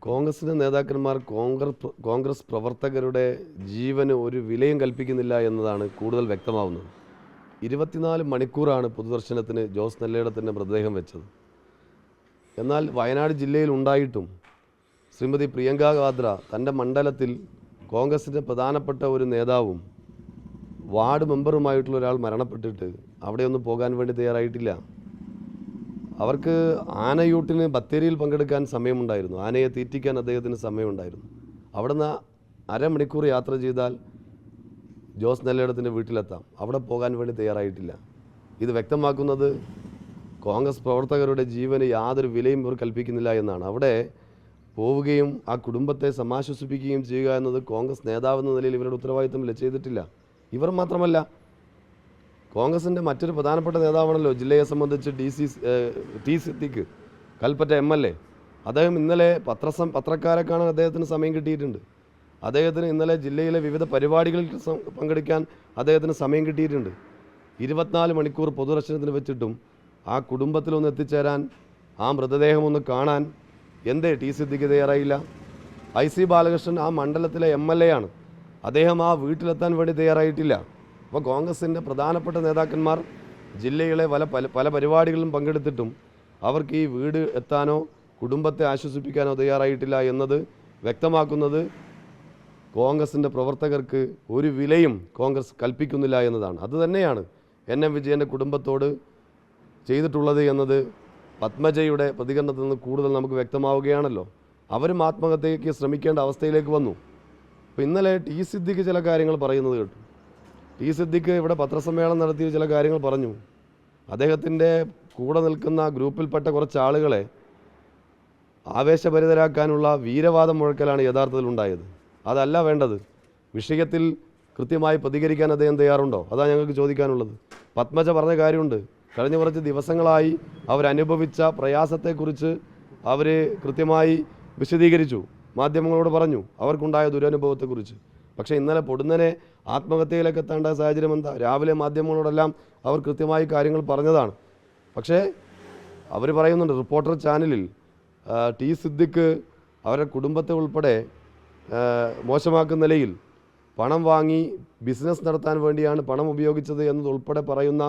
കോൺഗ്രസിൻ്റെ നേതാക്കന്മാർ കോൺഗ്രസ് പ്രവർത്തകരുടെ ജീവന് ഒരു വിലയും കൽപ്പിക്കുന്നില്ല എന്നതാണ് കൂടുതൽ വ്യക്തമാവുന്നത്. 24 മണിക്കൂറാണ് പൊതുദർശനത്തിന് ജോസ് നെല്ലേടത്തിൻ്റെ മൃതദേഹം വെച്ചത്. എന്നാൽ വയനാട് ജില്ലയിൽ ഉണ്ടായിട്ടും ശ്രീമതി പ്രിയങ്ക ഗാദ്ര തൻ്റെ മണ്ഡലത്തിൽ കോൺഗ്രസിൻ്റെ പ്രധാനപ്പെട്ട ഒരു നേതാവും വാർഡ് മെമ്പറുമായിട്ടുള്ള ഒരാൾ മരണപ്പെട്ടിട്ട് അവിടെയൊന്നും പോകാൻ വേണ്ടി തയ്യാറായിട്ടില്ല. അവർക്ക് ആനയൂട്ടിന് ബത്തേരിയിൽ പങ്കെടുക്കാൻ സമയമുണ്ടായിരുന്നു. ആനയെ തീറ്റിക്കാൻ അദ്ദേഹത്തിന് സമയമുണ്ടായിരുന്നു. അവിടുന്ന് അരമണിക്കൂർ യാത്ര ചെയ്താൽ ജോസ് നെല്ലേടത്തിൻ്റെ വീട്ടിലെത്താം. അവിടെ പോകാൻ വേണ്ടി തയ്യാറായിട്ടില്ല. ഇത് വ്യക്തമാക്കുന്നത് കോൺഗ്രസ് പ്രവർത്തകരുടെ ജീവന് യാതൊരു വിലയും ഇവർ കൽപ്പിക്കുന്നില്ല എന്നാണ്. അവിടെ പോവുകയും ആ കുടുംബത്തെ സമാശ്വസിപ്പിക്കുകയും ചെയ്യുക എന്നത് കോൺഗ്രസ് നേതാവെന്ന നിലയിൽ ഇവരുടെ ഉത്തരവാദിത്തമില്ല, ചെയ്തിട്ടില്ല. ഇവർ മാത്രമല്ല, കോൺഗ്രസിൻ്റെ മറ്റൊരു പ്രധാനപ്പെട്ട നേതാവാണല്ലോ ജില്ലയെ സംബന്ധിച്ച് ടി സിദ്ദിഖ്, കൽപ്പറ്റ MLA. അദ്ദേഹം ഇന്നലെ പത്രക്കാരെ കാണാൻ അദ്ദേഹത്തിന് സമയം കിട്ടിയിട്ടുണ്ട്. അദ്ദേഹത്തിന് ഇന്നലെ ജില്ലയിലെ വിവിധ പരിപാടികളിൽ പങ്കെടുക്കാൻ അദ്ദേഹത്തിന് സമയം കിട്ടിയിട്ടുണ്ട്. 24 മണിക്കൂർ പൊതുദർശനത്തിന് വെച്ചിട്ടും ആ കുടുംബത്തിലൊന്ന് എത്തിച്ചേരാൻ, ആ മൃതദേഹം ഒന്ന് കാണാൻ എന്തേ ടി സിദ്ദിഖ് തയ്യാറായില്ല? IC ബാലകൃഷ്ണൻ ആ മണ്ഡലത്തിലെ MLA ആണ്. അദ്ദേഹം ആ വീട്ടിലെത്താൻ വേണ്ടി തയ്യാറായിട്ടില്ല. അപ്പോൾ കോൺഗ്രസിൻ്റെ പ്രധാനപ്പെട്ട നേതാക്കന്മാർ ജില്ലയിലെ പല പരിപാടികളിലും പങ്കെടുത്തിട്ടും അവർക്ക് ഈ വീട് എത്താനോ കുടുംബത്തെ ആശ്വസിപ്പിക്കാനോ തയ്യാറായിട്ടില്ല എന്നത് വ്യക്തമാക്കുന്നത് കോൺഗ്രസിൻ്റെ പ്രവർത്തകർക്ക് ഒരു വിലയും കോൺഗ്രസ് കൽപ്പിക്കുന്നില്ല എന്നതാണ്. അതുതന്നെയാണ് NM വിജയൻ്റെ കുടുംബത്തോട് ചെയ്തിട്ടുള്ളത് എന്നത് പത്മജയുടെ പ്രതികരണത്തിൽ നിന്ന് കൂടുതൽ നമുക്ക് വ്യക്തമാവുകയാണല്ലോ. അവരും ആത്മഹത്യയ്ക്ക് ശ്രമിക്കേണ്ട അവസ്ഥയിലേക്ക് വന്നു. അപ്പോൾ ഇന്നലെ ടി സിദ്ദിഖ് ചില കാര്യങ്ങൾ പറയുന്നത് കേട്ടു. ടി സിദ്ദിഖ് ഇവിടെ പത്രസമ്മേളനം നടത്തിയ ചില കാര്യങ്ങൾ പറഞ്ഞു. അദ്ദേഹത്തിൻ്റെ കൂടെ നിൽക്കുന്ന ഗ്രൂപ്പിൽപ്പെട്ട കുറച്ച് ആളുകളെ ആവേശഭരിതരാക്കാനുള്ള വീരവാദം മുഴക്കലാണ് യഥാർത്ഥത്തിൽ ഉണ്ടായത്. അതല്ല വേണ്ടത്. വിഷയത്തിൽ കൃത്യമായി പ്രതികരിക്കാൻ അദ്ദേഹം തയ്യാറുണ്ടോ? അതാണ് ഞങ്ങൾക്ക് ചോദിക്കാനുള്ളത്. പത്മജ പറഞ്ഞ കാര്യമുണ്ട്. കഴിഞ്ഞ കുറച്ച് ദിവസങ്ങളായി അവരനുഭവിച്ച പ്രയാസത്തെക്കുറിച്ച് അവർ കൃത്യമായി വിശദീകരിച്ചു, മാധ്യമങ്ങളോട് പറഞ്ഞു അവർക്കുണ്ടായ ദുരനുഭവത്തെക്കുറിച്ച്. പക്ഷേ ഇന്നലെ പൊടുന്നനെ ആത്മഹത്യയിലേക്ക് എത്തേണ്ട സാഹചര്യം എന്താ? രാവിലെ മാധ്യമങ്ങളോടെല്ലാം അവർ കൃത്യമായി കാര്യങ്ങൾ പറഞ്ഞതാണ്. പക്ഷേ അവർ പറയുന്നുണ്ട്, റിപ്പോർട്ടർ ചാനലിൽ ടി സിദ്ദിഖ് അവരുടെ കുടുംബത്തെ ഉൾപ്പെടെ മോശമാക്കുന്ന നിലയിൽ പണം വാങ്ങി ബിസിനസ് നടത്താൻ വേണ്ടിയാണ് പണം ഉപയോഗിച്ചത് എന്നതുൾപ്പെടെ പറയുന്ന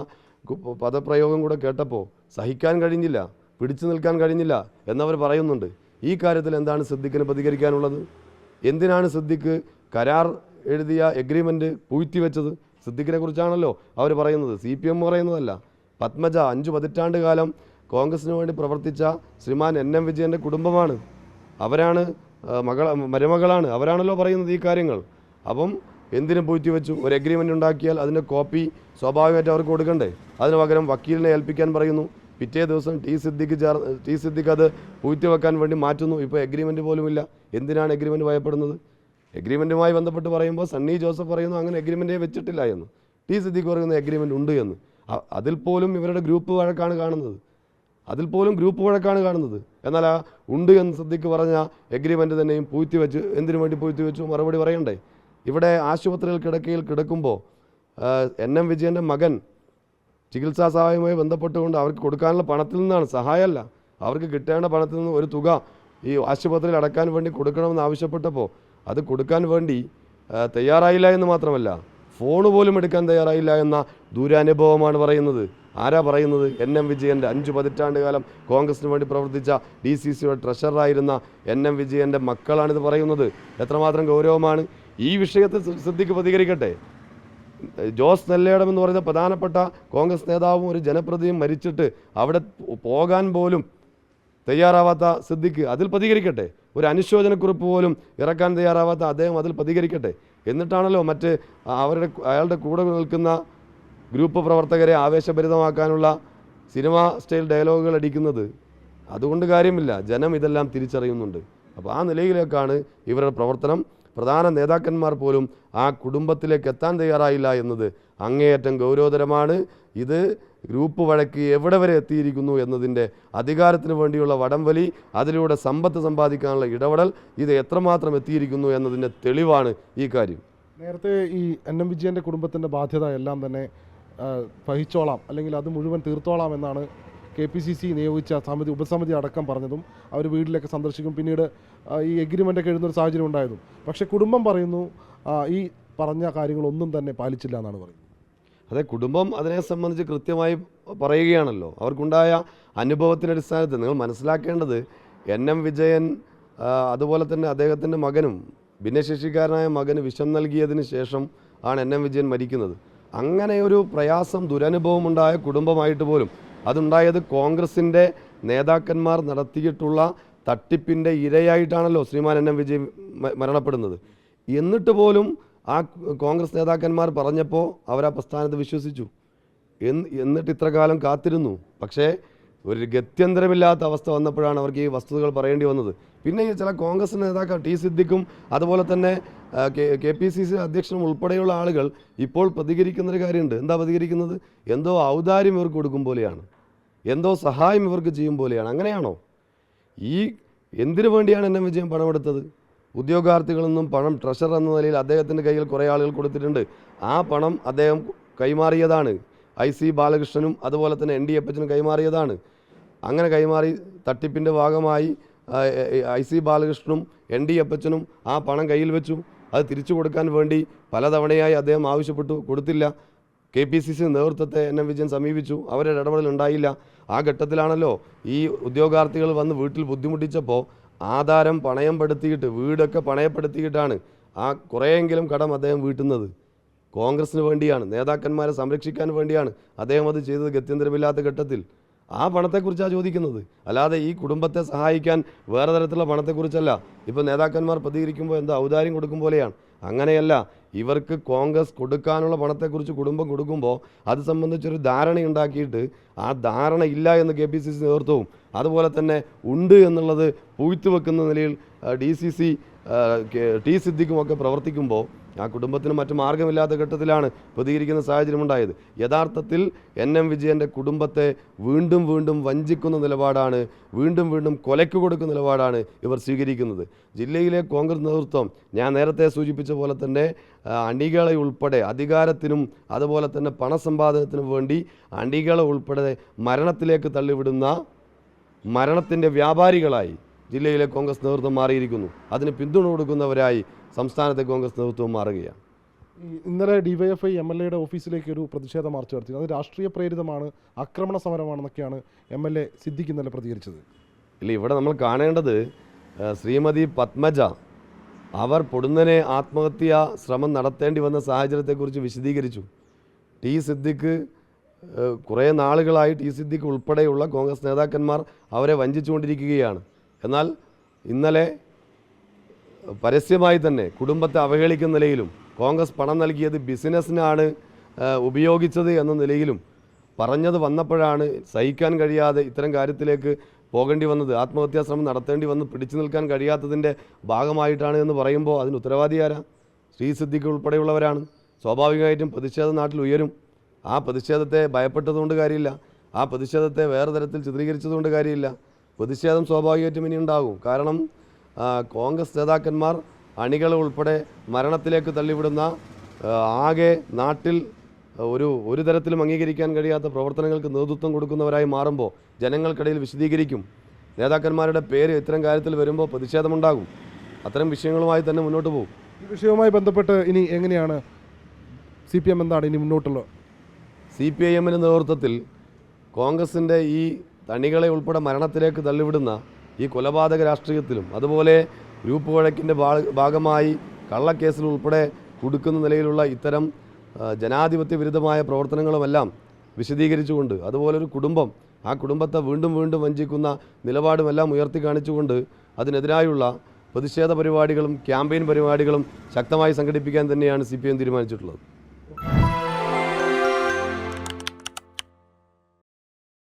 പദപ്രയോഗം കൂടെ കേട്ടപ്പോൾ സഹിക്കാൻ കഴിഞ്ഞില്ല, പിടിച്ചു നിൽക്കാൻ കഴിഞ്ഞില്ല എന്നവർ പറയുന്നുണ്ട്. ഈ കാര്യത്തിൽ എന്താണ് സിദ്ദിഖിന് പ്രതികരിക്കാനുള്ളത്? എന്തിനാണ് സിദ്ദിഖ് കരാർ എഴുതിയ എഗ്രിമെൻറ്റ് പൂഴ്ത്തിവെച്ചത്? സിദ്ദിഖിനെ കുറിച്ചാണല്ലോ അവർ പറയുന്നത്, CPM പറയുന്നതല്ല. പത്മജ 5 പതിറ്റാണ്ട് കാലം കോൺഗ്രസിന് വേണ്ടി പ്രവർത്തിച്ച ശ്രീമാൻ NM വിജയൻ്റെ കുടുംബമാണ്. അവരാണ് മരുമകളാണ്. അവരാണല്ലോ പറയുന്നത് ഈ കാര്യങ്ങൾ. അപ്പം എന്തിനും പൂഴ്ത്തിവെച്ചു? ഒരു എഗ്രിമെൻ്റ് ഉണ്ടാക്കിയാൽ അതിൻ്റെ കോപ്പി സ്വാഭാവികമായിട്ട് അവർക്ക് കൊടുക്കണ്ടേ? അതിന് പകരം വക്കീലിനെ ഏൽപ്പിക്കാൻ പറയുന്നു. പിറ്റേ ദിവസം ടി സിദ്ദിഖ് അത് പൂഴ്ത്തിവെക്കാൻ വേണ്ടി മാറ്റുന്നു. ഇപ്പോൾ എഗ്രിമെൻറ്റ് പോലുമില്ല. എന്തിനാണ് എഗ്രിമെൻറ്റ് ഭയപ്പെടുന്നത്? എഗ്രിമെൻറ്റുമായി ബന്ധപ്പെട്ട് പറയുമ്പോൾ സണ്ണി ജോസഫ് പറയുന്നു അങ്ങനെ എഗ്രിമെൻറ്റേ വെച്ചിട്ടില്ല എന്ന്. ടി സിദ്ദിഖ് പറയുന്ന എഗ്രിമെൻറ്റ് ഉണ്ട് എന്ന്. അതിൽ പോലും ഇവരുടെ ഗ്രൂപ്പ് വഴക്കാണ് കാണുന്നത്. എന്നാൽ ആ ഉണ്ട് എന്ന് സിദ്ദിഖ് പറഞ്ഞ എഗ്രിമെൻറ്റ് തന്നെയും പൂഴ്ത്തിവെച്ച് എന്തിനു വേണ്ടി പൂഴ്ത്തിവെച്ചു? മറുപടി പറയണ്ടേ? ഇവിടെ ആശുപത്രിയിൽ കിടക്കുമ്പോൾ NM വിജയൻ്റെ മകൻ ചികിത്സാ സഹായവുമായി ബന്ധപ്പെട്ടുകൊണ്ട് അവർക്ക് കൊടുക്കാനുള്ള പണത്തിൽ നിന്നാണ്, സഹായമല്ല, അവർക്ക് കിട്ടേണ്ട പണത്തിൽ നിന്ന് ഒരു തുക ഈ ആശുപത്രിയിൽ അടക്കാൻ വേണ്ടി കൊടുക്കണമെന്ന് ആവശ്യപ്പെട്ടപ്പോൾ അത് കൊടുക്കാൻ വേണ്ടി തയ്യാറായില്ല എന്ന് മാത്രമല്ല, ഫോൺ പോലും എടുക്കാൻ തയ്യാറായില്ല എന്ന ദുരനുഭവമാണ് പറയുന്നത്. ആരാ പറയുന്നത്? NM വിജയൻ്റെ 5 പതിറ്റാണ്ട് കാലം കോൺഗ്രസിന് വേണ്ടി പ്രവർത്തിച്ച DCCയുടെ ട്രഷററായിരുന്ന NM വിജയൻ്റെ മക്കളാണിത് പറയുന്നത്. എത്രമാത്രം ഗൗരവമാണ്! ഈ വിഷയത്തിൽ സിദ്ദിഖ് പ്രതികരിക്കട്ടെ. ജോസ് നെല്ലേടം എന്ന് പറയുന്ന പ്രധാനപ്പെട്ട കോൺഗ്രസ് നേതാവും ഒരു ജനപ്രതിനിധിയും മരിച്ചിട്ട് അവിടെ പോകാൻ പോലും തയ്യാറാവാത്ത സിദ്ദിഖ് അതിൽ പ്രതികരിക്കട്ടെ. ഒരു അനുശോചനക്കുറിപ്പ് പോലും ഇറക്കാൻ തയ്യാറാവാത്ത അദ്ദേഹം അതിൽ പ്രതികരിക്കട്ടെ. എന്നിട്ടാണല്ലോ അയാളുടെ കൂടെ നിൽക്കുന്ന ഗ്രൂപ്പ് പ്രവർത്തകരെ ആവേശഭരിതമാക്കാനുള്ള സിനിമ സ്റ്റൈൽ ഡയലോഗുകൾ അടിക്കുന്നത്. അതുകൊണ്ട് കാര്യമില്ല. ജനം ഇതെല്ലാം തിരിച്ചറിയുന്നുണ്ട്. അപ്പോൾ ആ നിലയിലേക്കാണ് ഇവരുടെ പ്രവർത്തനം. പ്രധാന നേതാക്കന്മാർ പോലും ആ കുടുംബത്തിലേക്ക് എത്താൻ തയ്യാറായില്ല എന്നത് അങ്ങേയറ്റം ഗൗരവതരമാണ്. ഇത് ഗ്രൂപ്പ് വഴക്ക് എവിടെ വരെ എത്തിയിരിക്കുന്നു എന്നതിൻ്റെ അധികാരത്തിന് വേണ്ടിയുള്ള വടംവലി, അതിലൂടെ സമ്പത്ത് സമ്പാദിക്കാനുള്ള ഇടപെടൽ, ഇത് എത്രമാത്രം എത്തിയിരിക്കുന്നു എന്നതിൻ്റെ തെളിവാണ് ഈ കാര്യം. നേരത്തെ ഈ NM വിജയൻ്റെ കുടുംബത്തിൻ്റെ ബാധ്യത എല്ലാം തന്നെ വഹിച്ചോളാം, അല്ലെങ്കിൽ അത് മുഴുവൻ തീർത്തോളാം എന്നാണ് KPCC നിയോഗിച്ച സമിതി ഉപസമിതി അടക്കം പറഞ്ഞതും അവർ വീട്ടിലൊക്കെ സന്ദർശിക്കും, പിന്നീട് ഈ എഗ്രിമെൻ്റൊക്കെ എഴുതുന്നൊരു സാഹചര്യം ഉണ്ടായതും. പക്ഷേ കുടുംബം പറയുന്നു ഈ പറഞ്ഞ കാര്യങ്ങളൊന്നും തന്നെ പാലിച്ചില്ല എന്നാണ് പറയുന്നത്. അതെ, കുടുംബം അതിനെ സംബന്ധിച്ച് കൃത്യമായി പറയുകയാണല്ലോ. അവർക്കുണ്ടായ അനുഭവത്തിൻ്റെ അടിസ്ഥാനത്തിൽ നിങ്ങൾ മനസ്സിലാക്കേണ്ടത് NM വിജയൻ അതുപോലെ തന്നെ അദ്ദേഹത്തിൻ്റെ മകനും ഭിന്നശേഷിക്കാരനായ മകന് വിഷം നൽകിയതിന് ശേഷം ആണ് NM വിജയൻ മരിക്കുന്നത്. അങ്ങനെ ഒരു പ്രയാസം ദുരനുഭവം ഉണ്ടായ കുടുംബമായിട്ട് പോലും അതുണ്ടായത് കോൺഗ്രസിൻ്റെ നേതാക്കന്മാർ നടത്തിയിട്ടുള്ള തട്ടിപ്പിൻ്റെ ഇരയായിട്ടാണല്ലോ ശ്രീമാൻ NM വിജയൻ മരണപ്പെടുന്നത്. എന്നിട്ട് പോലും ആ കോൺഗ്രസ് നേതാക്കന്മാർ പറഞ്ഞപ്പോൾ അവർ ആ പ്രസ്ഥാനത്ത് വിശ്വസിച്ചു. എന്നിട്ട് ഇത്ര കാലം കാത്തിരുന്നു. പക്ഷേ ഒരു ഗത്യന്തരമില്ലാത്ത അവസ്ഥ വന്നപ്പോഴാണ് അവർക്ക് ഈ വസ്തുതകൾ പറയേണ്ടി വന്നത്. പിന്നെ ഈ ചില കോൺഗ്രസ് നേതാക്കൾ T സിദ്ദിഖും അതുപോലെ തന്നെ KPCC അധ്യക്ഷനും ഉൾപ്പെടെയുള്ള ആളുകൾ ഇപ്പോൾ പ്രതികരിക്കുന്നൊരു കാര്യമുണ്ട്. എന്താ പ്രതികരിക്കുന്നത്? എന്തോ ഔദാര്യം ഇവർക്ക് കൊടുക്കും പോലെയാണ്, എന്തോ സഹായം ഇവർക്ക് ചെയ്യും പോലെയാണ്. അങ്ങനെയാണോ? ഈ എന്തിനു വേണ്ടിയാണ് NM വിജയൻ പണമെടുത്തത്? ഉദ്യോഗാർത്ഥികളിൽ നിന്നും പണം ട്രഷറർ എന്ന നിലയിൽ അദ്ദേഹത്തിൻ്റെ കയ്യിൽ കുറേ ആളുകൾ കൊടുത്തിട്ടുണ്ട്. ആ പണം അദ്ദേഹം കൈമാറിയതാണ്. IC ബാലകൃഷ്ണനും അതുപോലെ തന്നെ ND അപ്പച്ചനും കൈമാറിയതാണ്. അങ്ങനെ കൈമാറി തട്ടിപ്പിൻ്റെ ഭാഗമായി IC ബാലകൃഷ്ണനും ND അപ്പച്ചനും ആ പണം കയ്യിൽ വെച്ചു. അത് തിരിച്ചു കൊടുക്കാൻ വേണ്ടി പലതവണയായി അദ്ദേഹം ആവശ്യപ്പെട്ടു, കൊടുത്തില്ല. KPCC നേതൃത്വത്തെ NM വിജയൻ സമീപിച്ചു, അവരുടെ ഇടപെടൽ ഉണ്ടായില്ല. ആ ഘട്ടത്തിലാണല്ലോ ഈ ഉദ്യോഗാർത്ഥികൾ വന്ന് വീട്ടിൽ ബുദ്ധിമുട്ടിച്ചപ്പോൾ ആധാരം പണയപ്പെടുത്തിയിട്ട്, വീടൊക്കെ പണയപ്പെടുത്തിയിട്ടാണ് ആ കുറേയെങ്കിലും കടം അദ്ദേഹം വീട്ടുന്നത്. കോൺഗ്രസിന് വേണ്ടിയാണ്, നേതാക്കന്മാരെ സംരക്ഷിക്കാൻ വേണ്ടിയാണ് അദ്ദേഹം അത് ചെയ്തത് ഗത്യന്തരമില്ലാത്ത ഘട്ടത്തിൽ. ആ പണത്തെക്കുറിച്ചാണ് ചോദിക്കുന്നത്, അല്ലാതെ ഈ കുടുംബത്തെ സഹായിക്കാൻ വേറെ തരത്തിലുള്ള പണത്തെക്കുറിച്ചല്ല. ഇപ്പോൾ നേതാക്കന്മാർ പ്രതികരിക്കുമ്പോൾ എന്താ ഔദാര്യം കൊടുക്കും പോലെയാണ്. അങ്ങനെയല്ല. ഇവർക്ക് കോൺഗ്രസ് കൊടുക്കാനുള്ള പണത്തെക്കുറിച്ച് കുടുംബം കൊടുക്കുമ്പോൾ അത് സംബന്ധിച്ചൊരു ധാരണയുണ്ടാക്കിയിട്ട് ആ ധാരണ ഇല്ല എന്ന് KPCC നേതൃത്വവും അതുപോലെ തന്നെ ഉണ്ട് എന്നുള്ളത് പൂഴ്ത്തു വെക്കുന്ന നിലയിൽ DCC T സിദ്ദിഖുമൊക്കെ പ്രവർത്തിക്കുമ്പോൾ ആ കുടുംബത്തിന് മറ്റു മാർഗമില്ലാത്ത ഘട്ടത്തിലാണ് പ്രതികരിക്കുന്ന സാഹചര്യമുണ്ടായത്. യഥാർത്ഥത്തിൽ NM വിജയൻ്റെ കുടുംബത്തെ വീണ്ടും വീണ്ടും വഞ്ചിക്കുന്ന നിലപാടാണ്, വീണ്ടും വീണ്ടും കൊലയ്ക്ക് കൊടുക്കുന്ന നിലപാടാണ് ഇവർ സ്വീകരിക്കുന്നത്. ജില്ലയിലെ കോൺഗ്രസ് നേതൃത്വം ഞാൻ നേരത്തെ സൂചിപ്പിച്ച പോലെ തന്നെ അണികളെ ഉൾപ്പെടെ അധികാരത്തിനും അതുപോലെ തന്നെ പണസമ്പാദനത്തിനും വേണ്ടി അണികളെ ഉൾപ്പെടെ മരണത്തിലേക്ക് തള്ളിവിടുന്ന മരണത്തിൻ്റെ വ്യാപാരികളായി ജില്ലയിലെ കോൺഗ്രസ് നേതൃത്വം മാറിയിരിക്കുന്നു. അതിന് പിന്തുണ കൊടുക്കുന്നവരായി സംസ്ഥാനത്തെ കോൺഗ്രസ് നേതൃത്വം മാറുകയാണ്. ഇന്നലെ DYFI MLA ഓഫീസിലേക്ക് ഒരു പ്രതിഷേധ മാർച്ച് നടത്തി. അത് രാഷ്ട്രീയ പ്രേരിതമാണ്, ആക്രമണ സമരമാണെന്നൊക്കെയാണ് MLA സിദ്ദിഖ് ഇന്നലെ പ്രതികരിച്ചത്. ഇല്ല, ഇവിടെ നമ്മൾ കാണേണ്ടത് ശ്രീമതി പത്മജ അവർ പൊടുന്നനെ ആത്മഹത്യാ ശ്രമം നടത്തേണ്ടി വന്ന സാഹചര്യത്തെക്കുറിച്ച് വിശദീകരിച്ചു. T സിദ്ദിഖ് കുറേ നാളുകളായി T സിദ്ദിഖ് ഉൾപ്പെടെയുള്ള കോൺഗ്രസ് നേതാക്കന്മാർ അവരെ വഞ്ചിച്ചുകൊണ്ടിരിക്കുകയാണ്. എന്നാൽ ഇന്നലെ പരസ്യമായി തന്നെ കുടുംബത്തെ അവഹേളിക്കുന്ന നിലയിലും കോൺഗ്രസ് പണം നൽകിയത് ബിസിനസ്സിനാണ് ഉപയോഗിച്ചത് എന്ന നിലയിലും പറഞ്ഞത് വന്നപ്പോഴാണ് സഹിക്കാൻ കഴിയാതെ ഇത്തരം കാര്യത്തിലേക്ക് പോകേണ്ടി വന്നത്. ആത്മഹത്യാ ശ്രമം നടത്തേണ്ടി വന്ന് പിടിച്ചു നിൽക്കാൻ കഴിയാത്തതിൻ്റെ ഭാഗമായിട്ടാണ് എന്ന് പറയുമ്പോൾ അതിന് ഉത്തരവാദി ആരാ? T സിദ്ദിഖ് ഉൾപ്പെടെയുള്ളവരാണ്. സ്വാഭാവികമായിട്ടും പ്രതിഷേധം നാട്ടിൽ ഉയരും. ആ പ്രതിഷേധത്തെ ഭയപ്പെട്ടതുകൊണ്ട് കാര്യമില്ല, ആ പ്രതിഷേധത്തെ വേറെ തരത്തിൽ ചിത്രീകരിച്ചതുകൊണ്ട് കാര്യമില്ല. പ്രതിഷേധം സ്വാഭാവികമായിട്ടും ഇനി ഉണ്ടാകും. കാരണം കോൺഗ്രസ് നേതാക്കന്മാർ അണികളെ ഉൾപ്പെടെ മരണത്തിലേക്ക് തള്ളിവിടുന്ന ആകെ നാട്ടിൽ ഒരു തരത്തിലും അംഗീകരിക്കാൻ കഴിയാത്ത പ്രവർത്തനങ്ങൾക്ക് നേതൃത്വം കൊടുക്കുന്നവരായി മാറുമ്പോൾ ജനങ്ങൾക്കിടയിൽ വിശദീകരിക്കും. നേതാക്കന്മാരുടെ പേര് ഇത്തരം കാര്യത്തിൽ വരുമ്പോൾ പ്രതിഷേധമുണ്ടാകും. അത്തരം വിഷയങ്ങളുമായി തന്നെ മുന്നോട്ട് പോകും. ഈ വിഷയവുമായി ബന്ധപ്പെട്ട് ഇനി എങ്ങനെയാണ് CPM എന്താണ് ഇനി മുന്നോട്ടുള്ള? CPIM-ൻ്റെ നേതൃത്വത്തിൽ കോൺഗ്രസിൻ്റെ ഈ അണികളെ ഉൾപ്പെടെ മരണത്തിലേക്ക് തള്ളിവിടുന്ന ഈ കൊലപാതക രാഷ്ട്രീയത്തിലും അതുപോലെ ഗ്രൂപ്പ് വഴക്കിൻ്റെ ഭാഗമായി കള്ളക്കേസിൽ ഉൾപ്പെടെ കൊടുക്കുന്ന നിലയിലുള്ള ഇത്തരം ജനാധിപത്യ വിരുദ്ധമായ പ്രവർത്തനങ്ങളുമെല്ലാം വിശദീകരിച്ചുകൊണ്ട് അതുപോലൊരു കുടുംബം, ആ കുടുംബത്തെ വീണ്ടും വീണ്ടും വഞ്ചിക്കുന്ന നിലപാടുമെല്ലാം ഉയർത്തി കാണിച്ചുകൊണ്ട് അതിനെതിരായുള്ള പ്രതിഷേധ പരിപാടികളും ക്യാമ്പയിൻ പരിപാടികളും ശക്തമായി സംഘടിപ്പിക്കാൻ തന്നെയാണ് CPM തീരുമാനിച്ചിട്ടുള്ളത്.